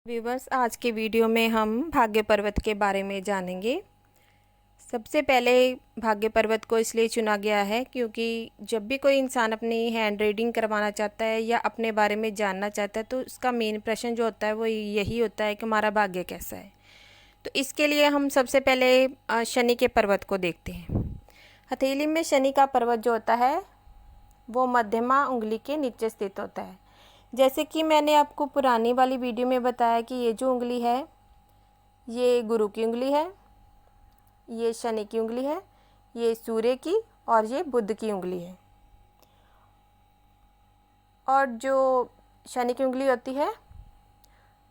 Viewers, आज के video में हम भाग्य पर्वत के बारे में जानेंगे। सबसे पहले भाग्य पर्वत को इसलिए चुना गया है क्योंकि जब भी कोई इंसान अपनी हैंड रीडिंग करवाना चाहता है या अपने बारे में जानना चाहता है तो उसका मेन प्रश्न जो होता है वो यही होता है कि हमारा भाग्य कैसा है। तो इसके लिए हम सबसे पहले शनि के पर्वत को देखते हैं। हथेली में शनि का पर्वत जो होता है वो मध्यमा उंगली के नीचे स्थित होता है। जैसे कि मैंने आपको पुरानी वाली वीडियो में बताया कि ये जो उंगली है ये गुरु की उंगली है, ये शनि की उंगली है, ये सूर्य की और ये बुध की उंगली है। और जो शनि की उंगली होती है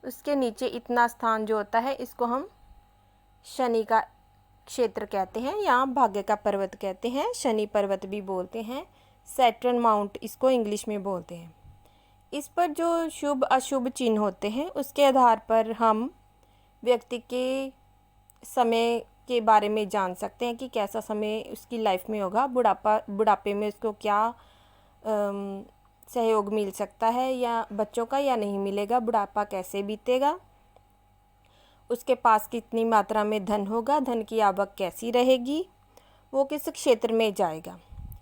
उसके नीचे इतना स्थान जो होता है इसको हम शनि का क्षेत्र कहते हैं या भाग्य का पर्वत कहते हैं। शनि पर्वत भी बोलते हैं, सैटर्न माउंट इसको इंग्लिश में बोलते हैं। इस पर जो शुभ अशुभ चिन्ह होते हैं उसके आधार पर हम व्यक्ति के समय के बारे में जान सकते हैं कि कैसा समय उसकी लाइफ में होगा। बुढ़ापे में उसको क्या सहयोग मिल सकता है या बच्चों का या नहीं मिलेगा, बुढ़ापा कैसे बीतेगा, उसके पास कितनी मात्रा में धन होगा, धन की आवक कैसी रहेगी, वो किस क्षेत्र में जाएगा,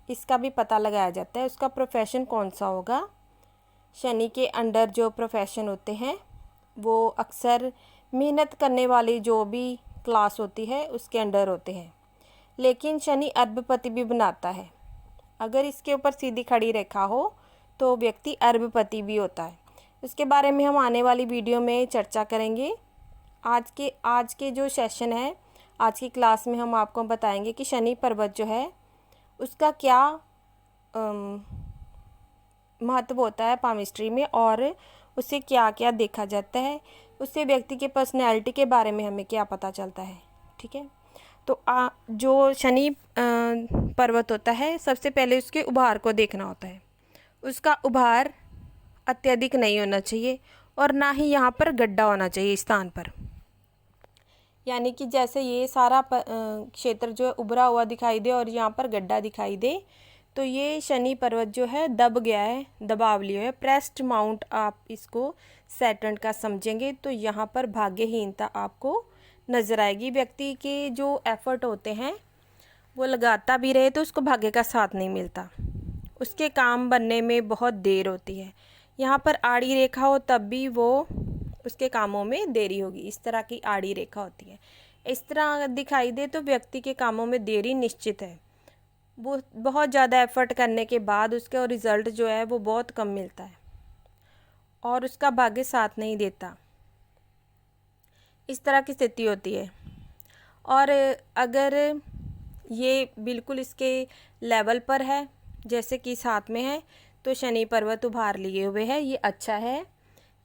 इसका भी पता लगाया जाता है। उसका प्रोफेशन कौन सा होगा। शनि के अंडर जो प्रोफेशन होते हैं वो अक्सर मेहनत करने वाली जो भी क्लास होती है उसके अंडर होते हैं। लेकिन शनि अरबपति भी बनाता है। अगर इसके ऊपर सीधी खड़ी रेखा हो तो व्यक्ति अरबपति भी होता है। इसके बारे में हम आने वाली वीडियो में चर्चा करेंगे। आज के जो सेशन है, आज की क्लास में हम आपको बताएंगे कि शनि पर्वत जो है उसका क्या महत्व होता है पामिस्ट्री में और उससे क्या क्या देखा जाता है, उससे व्यक्ति के पर्सनैलिटी के बारे में हमें क्या पता चलता है। ठीक है, तो जो शनि पर्वत होता है सबसे पहले उसके उभार को देखना होता है। उसका उभार अत्यधिक नहीं होना चाहिए और ना ही यहाँ पर गड्ढा होना चाहिए स्थान पर। यानी कि जैसे ये सारा क्षेत्र जो है उभरा हुआ दिखाई दे और यहाँ पर गड्ढा दिखाई दे तो ये शनि पर्वत जो है दब गया है, दबाव लिया है, प्रेस्ड माउंट आप इसको सैटर्न का समझेंगे तो यहाँ पर भाग्यहीनता आपको नज़र आएगी। व्यक्ति के जो एफर्ट होते हैं वो लगाता भी रहे तो उसको भाग्य का साथ नहीं मिलता, उसके काम बनने में बहुत देर होती है। यहाँ पर आड़ी रेखा हो तब भी वो उसके कामों में देरी होगी। इस तरह की आड़ी रेखा होती है, इस तरह दिखाई दे तो व्यक्ति के कामों में देरी निश्चित है। वो बहुत ज़्यादा एफर्ट करने के बाद उसका रिज़ल्ट जो है वो बहुत कम मिलता है और उसका भाग्य साथ नहीं देता। इस तरह की स्थिति होती है। और अगर ये बिल्कुल इसके लेवल पर है जैसे कि साथ में है तो शनि पर्वत उभार लिए हुए है, ये अच्छा है,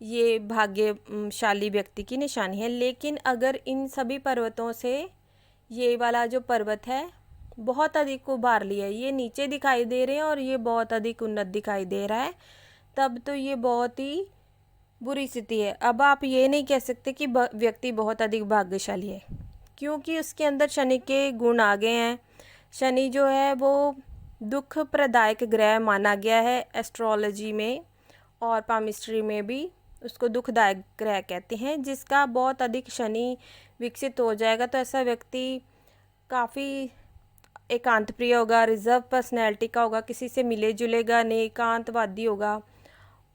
ये भाग्यशाली व्यक्ति की निशानी है। लेकिन अगर इन सभी पर्वतों से ये वाला जो पर्वत है बहुत अधिक उभार लिया है, ये नीचे दिखाई दे रहे हैं और ये बहुत अधिक उन्नत दिखाई दे रहा है, तब तो ये बहुत ही बुरी स्थिति है। अब आप ये नहीं कह सकते कि व्यक्ति बहुत अधिक भाग्यशाली है क्योंकि उसके अंदर शनि के गुण आ गए हैं। शनि जो है वो दुख प्रदायक ग्रह माना गया है एस्ट्रोलॉजी में और पामिस्ट्री में भी उसको दुखदायक ग्रह कहते हैं। जिसका बहुत अधिक शनि विकसित हो जाएगा तो ऐसा व्यक्ति काफ़ी एकांत प्रिय होगा, रिजर्व पर्सनैलिटी का होगा, किसी से मिले जुलेगा नहीं, एकांतवादी होगा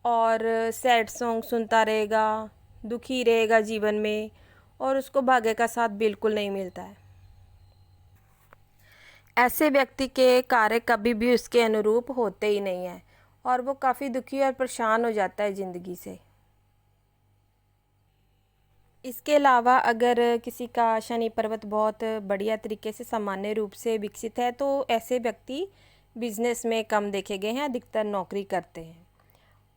और सैड सॉन्ग सुनता रहेगा, दुखी रहेगा जीवन में और उसको भाग्य का साथ बिल्कुल नहीं मिलता है। ऐसे व्यक्ति के कार्य कभी भी उसके अनुरूप होते ही नहीं हैं और वो काफ़ी दुखी और परेशान हो जाता है ज़िंदगी से। इसके अलावा अगर किसी का शनि पर्वत बहुत बढ़िया तरीके से सामान्य रूप से विकसित है तो ऐसे व्यक्ति बिजनेस में कम देखे गए हैं, अधिकतर नौकरी करते हैं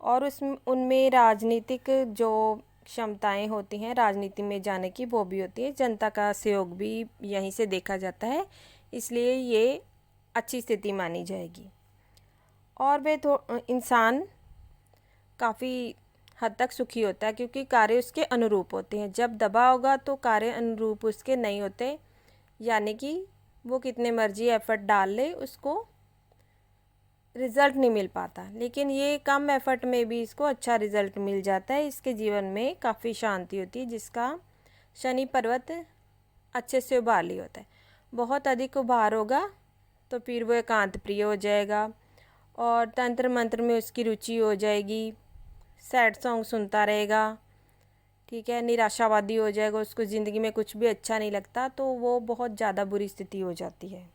और उनमें राजनीतिक जो क्षमताएं होती हैं राजनीति में जाने की वो भी होती है। जनता का सहयोग भी यहीं से देखा जाता है, इसलिए ये अच्छी स्थिति मानी जाएगी। और वे इंसान काफ़ी हद तक सुखी होता है क्योंकि कार्य उसके अनुरूप होते हैं। जब दबा होगा तो कार्य अनुरूप उसके नहीं होते, यानी कि वो कितने मर्जी एफर्ट डाल ले उसको रिज़ल्ट नहीं मिल पाता, लेकिन ये कम एफर्ट में भी इसको अच्छा रिज़ल्ट मिल जाता है। इसके जीवन में काफ़ी शांति होती है, जिसका शनि पर्वत अच्छे से उभार लिया होता है। बहुत अधिक उभार होगा तो फिर वो एकांत प्रिय हो जाएगा और तंत्र मंत्र में उसकी रुचि हो जाएगी, सैड सॉन्ग सुनता रहेगा, ठीक है, निराशावादी हो जाएगा, उसको ज़िंदगी में कुछ भी अच्छा नहीं लगता, तो वो बहुत ज़्यादा बुरी स्थिति हो जाती है।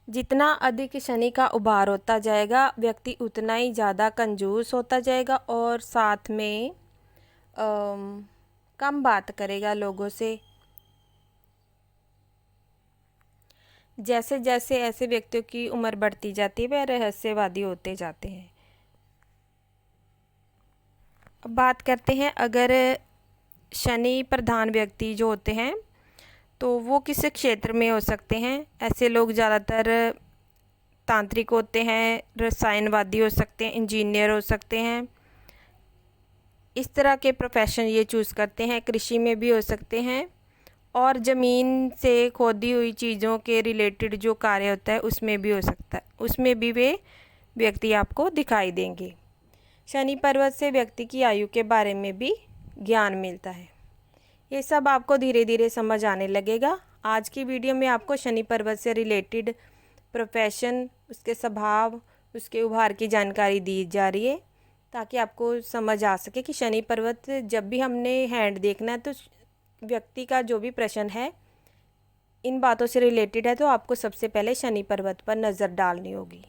जितना अधिक शनि का उभार होता जाएगा व्यक्ति उतना ही ज़्यादा कंजूस होता जाएगा और साथ में कम बात करेगा लोगों से। जैसे जैसे ऐसे व्यक्तियों की उम्र बढ़ती जाती है वह रहस्यवादी होते जाते हैं। अब बात करते हैं, अगर शनि प्रधान व्यक्ति जो होते हैं तो वो किस क्षेत्र में हो सकते हैं। ऐसे लोग ज़्यादातर तांत्रिक होते हैं, रसायनवादी हो सकते हैं, इंजीनियर हो सकते हैं, इस तरह के प्रोफेशन ये चूज़ करते हैं। कृषि में भी हो सकते हैं और ज़मीन से खोदी हुई चीज़ों के रिलेटेड जो कार्य होता है उसमें भी हो सकता है, उसमें भी वे व्यक्ति आपको दिखाई देंगे। शनि पर्वत से व्यक्ति की आयु के बारे में भी ज्ञान मिलता है। ये सब आपको धीरे धीरे समझ आने लगेगा। आज की वीडियो में आपको शनि पर्वत से रिलेटेड प्रोफेशन, उसके स्वभाव, उसके उभार की जानकारी दी जा रही है ताकि आपको समझ आ सके कि शनि पर्वत जब भी हमने हैंड देखना है तो व्यक्ति का जो भी प्रश्न है इन बातों से रिलेटेड है तो आपको सबसे पहले शनि पर्वत पर नज़र डालनी होगी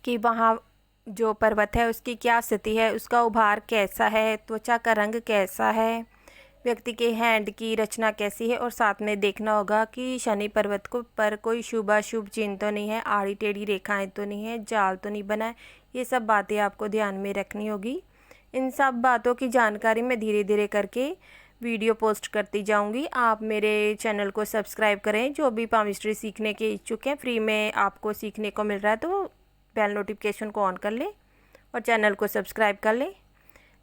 कि वहाँ जो पर्वत है उसकी क्या स्थिति है, उसका उभार कैसा है, त्वचा का रंग कैसा है, व्यक्ति के हैंड की रचना कैसी है। और साथ में देखना होगा कि शनि पर्वत को पर कोई शुभ अशुभ चिन्ह तो नहीं है, आड़ी टेढ़ी रेखाएं तो नहीं है, जाल तो नहीं बना है। ये सब बातें आपको ध्यान में रखनी होगी। इन सब बातों की जानकारी मैं धीरे धीरे करके वीडियो पोस्ट करती जाऊंगी। आप मेरे चैनल को सब्सक्राइब करें। जो भी पामिस्ट्री सीखने के इच्छुक हैं, फ्री में आपको सीखने को मिल रहा है, तो बेल नोटिफिकेशन को ऑन कर लें और चैनल को सब्सक्राइब कर लें।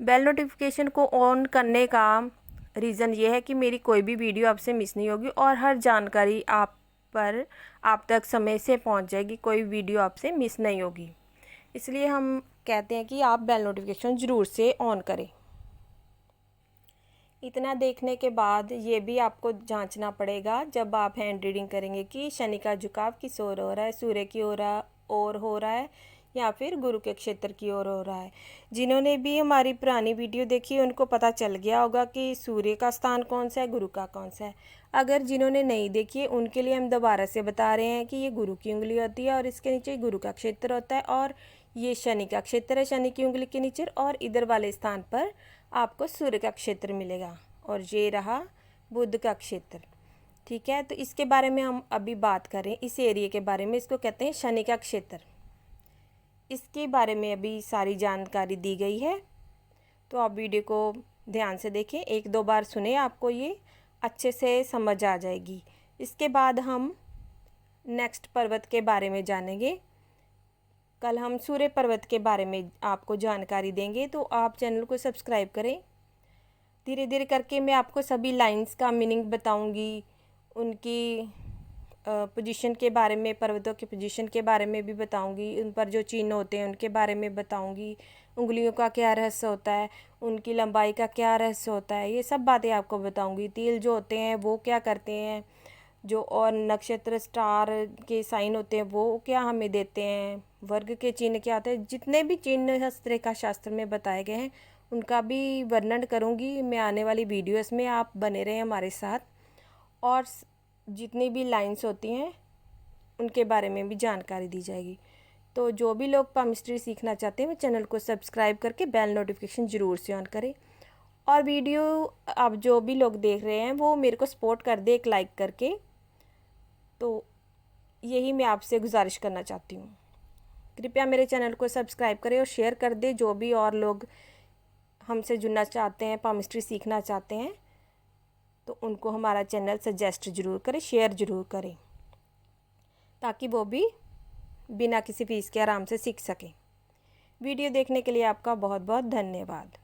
बेल नोटिफिकेशन को ऑन करने का रीज़न ये है कि मेरी कोई भी वीडियो आपसे मिस नहीं होगी और हर जानकारी आप तक समय से पहुंच जाएगी, कोई वीडियो आपसे मिस नहीं होगी। इसलिए हम कहते हैं कि आप बेल नोटिफिकेशन ज़रूर से ऑन करें। इतना देखने के बाद ये भी आपको जांचना पड़ेगा जब आप हैंड रीडिंग करेंगे कि शनि का झुकाव किस ओर हो रहा है, सूर्य की ओर हो रहा है या फिर गुरु के क्षेत्र की ओर हो रहा है। जिन्होंने भी हमारी पुरानी वीडियो देखी उनको पता चल गया होगा कि सूर्य का स्थान कौन सा है, गुरु का कौन सा है। अगर जिन्होंने नहीं देखी है उनके लिए हम दोबारा से बता रहे हैं कि ये गुरु की उंगली होती है और इसके नीचे गुरु का क्षेत्र होता है और ये शनि का क्षेत्र है शनि की उंगली के नीचे, और इधर वाले स्थान पर आपको सूर्य का क्षेत्र मिलेगा और ये रहा बुध का क्षेत्र। ठीक है, तो इसके बारे में हम अभी बात करें, इस एरिया के बारे में, इसको कहते हैं शनि का क्षेत्र। इसके बारे में अभी सारी जानकारी दी गई है, तो आप वीडियो को ध्यान से देखें, एक दो बार सुने, आपको ये अच्छे से समझ आ जाएगी। इसके बाद हम नेक्स्ट पर्वत के बारे में जानेंगे। कल हम सूर्य पर्वत के बारे में आपको जानकारी देंगे, तो आप चैनल को सब्सक्राइब करें। धीरे धीरे करके मैं आपको सभी लाइंस का मीनिंग बताऊंगी, उनकी पोजीशन के बारे में, पर्वतों के पोजीशन के बारे में भी बताऊंगी, उन पर जो चिन्ह होते हैं उनके बारे में बताऊंगी, उंगलियों का क्या रहस्य होता है, उनकी लंबाई का क्या रहस्य होता है, ये सब बातें आपको बताऊंगी। तिल जो होते हैं वो क्या करते हैं, जो और नक्षत्र स्टार के साइन होते हैं वो क्या हमें देते हैं, वर्ग के चिन्ह क्या होते हैं, जितने भी चिन्ह हस्तरेखा शास्त्र में बताए गए हैं उनका भी वर्णन करूंगी मैं आने वाली वीडियोस में। आप बने रहें हमारे साथ, और जितनी भी लाइंस होती हैं उनके बारे में भी जानकारी दी जाएगी। तो जो भी लोग पामिस्ट्री सीखना चाहते हैं वो चैनल को सब्सक्राइब करके बेल नोटिफिकेशन ज़रूर से ऑन करें। और वीडियो आप जो भी लोग देख रहे हैं वो मेरे को सपोर्ट कर दे एक लाइक करके, तो यही मैं आपसे गुजारिश करना चाहती हूँ। कृपया मेरे चैनल को सब्सक्राइब करें और शेयर कर दे। जो भी और लोग हमसे जुड़ना चाहते हैं, पामिस्ट्री सीखना चाहते हैं, तो उनको हमारा चैनल सजेस्ट ज़रूर करें, शेयर ज़रूर करें, ताकि वो भी बिना किसी फीस के आराम से सीख सकें। वीडियो देखने के लिए आपका बहुत बहुत धन्यवाद।